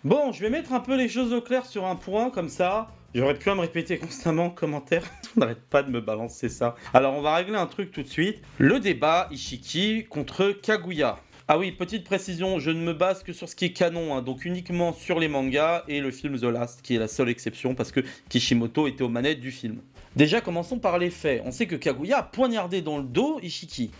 Bon, je vais mettre un peu les choses au clair sur un point, comme ça, j'aurais pu à me répéter constamment en commentaire. On n'arrête pas de me balancer ça. Alors, on va régler un truc tout de suite. Le débat Ishiki contre Kaguya. Ah oui, petite précision, je ne me base que sur ce qui est canon, hein, donc uniquement sur les mangas et le film The Last, qui est la seule exception, parce que Kishimoto était aux manettes du film. Déjà, commençons par les faits. On sait que Kaguya a poignardé dans le dos Ishiki.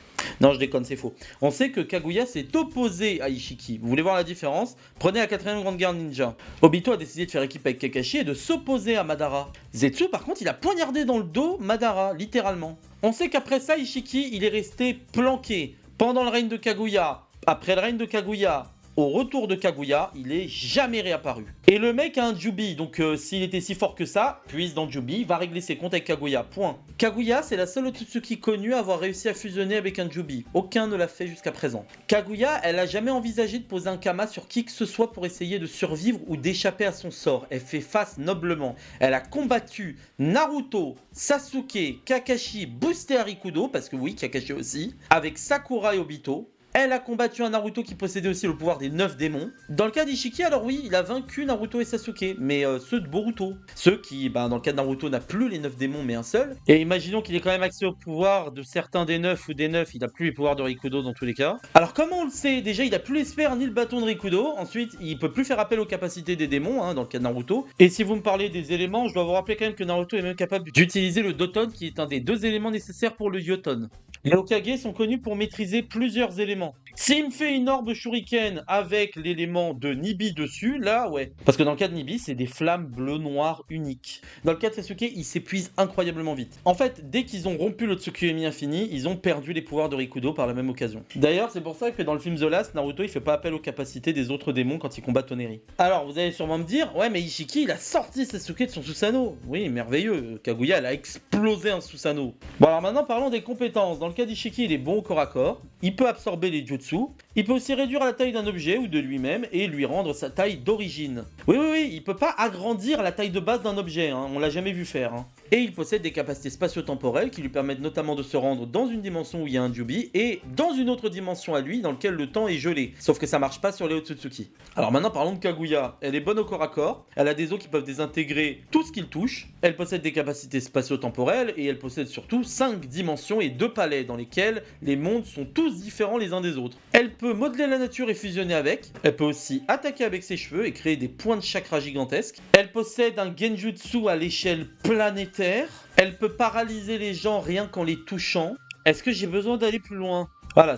Non, je déconne, c'est faux. On sait que Kaguya s'est opposé à Ishiki. Vous voulez voir la différence? Prenez la quatrième grande guerre ninja. Obito a décidé de faire équipe avec Kakashi et de s'opposer à Madara. Zetsu, par contre, il a poignardé dans le dos Madara, littéralement. On sait qu'après ça, Ishiki, il est resté planqué pendant le règne de Kaguya. Après le règne de Kaguya, au retour de Kaguya, il est jamais réapparu. Et le mec a un Jubi, donc s'il était si fort que ça, puise dans Jubi, va régler ses comptes avec Kaguya, point. Kaguya, c'est la seule Otsutsuki connue à avoir réussi à fusionner avec un Jubi. Aucun ne l'a fait jusqu'à présent. Kaguya, elle a jamais envisagé de poser un Kama sur qui que ce soit pour essayer de survivre ou d'échapper à son sort. Elle fait face noblement. Elle a combattu Naruto, Sasuke, Kakashi, boosté Harikudo, parce que oui, Kakashi aussi, avec Sakura et Obito. Elle a combattu un Naruto qui possédait aussi le pouvoir des 9 démons. Dans le cas d'Ishiki, alors oui, il a vaincu Naruto et Sasuke, mais ceux de Boruto. Ceux qui, dans le cas de Naruto, n'a plus les 9 démons, mais un seul. Et imaginons qu'il ait quand même accès au pouvoir de certains des 9 ou des 9, il n'a plus les pouvoirs de Rikudo dans tous les cas. Alors comment on le sait? Déjà, il n'a plus les sphères ni le bâton de Rikudo. Ensuite, il peut plus faire appel aux capacités des démons, dans le cas de Naruto. Et si vous me parlez des éléments, je dois vous rappeler quand même que Naruto est même capable d'utiliser le Doton, qui est un des 2 éléments nécessaires pour le Yoton. Les Hokage sont connus pour maîtriser plusieurs éléments. S'il me fait une orbe shuriken avec l'élément de Nibi dessus, là ouais. Parce que dans le cas de Nibi, c'est des flammes bleu-noir uniques. Dans le cas de Sasuke, il s'épuise incroyablement vite. En fait, dès qu'ils ont rompu le Tsukuyomi infini, ils ont perdu les pouvoirs de Rikudo par la même occasion. D'ailleurs, c'est pour ça que dans le film The Last, Naruto il fait pas appel aux capacités des autres démons quand il combat Toneri. Alors, vous allez sûrement me dire, ouais mais Ishiki il a sorti Sasuke de son Susanoo. Oui, merveilleux. Kaguya elle a explosé un Susanoo. Bon alors maintenant parlons des compétences. Dans le cas d'Ishiki, il est bon au corps à corps. Il peut absorber les jutsu. Il peut aussi réduire la taille d'un objet ou de lui-même et lui rendre sa taille d'origine. Oui, il peut pas agrandir la taille de base d'un objet, on l'a jamais vu faire. Et il possède des capacités spatio-temporelles qui lui permettent notamment de se rendre dans une dimension où il y a un Jubi et dans une autre dimension à lui dans laquelle le temps est gelé. Sauf que ça marche pas sur les Otsutsuki. Alors maintenant parlons de Kaguya. Elle est bonne au corps à corps, elle a des os qui peuvent désintégrer tout ce qu'il touche, elle possède des capacités spatio-temporelles et elle possède surtout 5 dimensions et 2 palais dans lesquels les mondes sont tous différents les uns des autres. Elle peut modeler la nature et fusionner avec, elle peut aussi attaquer avec ses cheveux et créer des points de chakra gigantesques. Elle possède un genjutsu à l'échelle planétaire. Elle peut paralyser les gens rien qu'en les touchant. Est-ce que j'ai besoin d'aller plus loin? Voilà.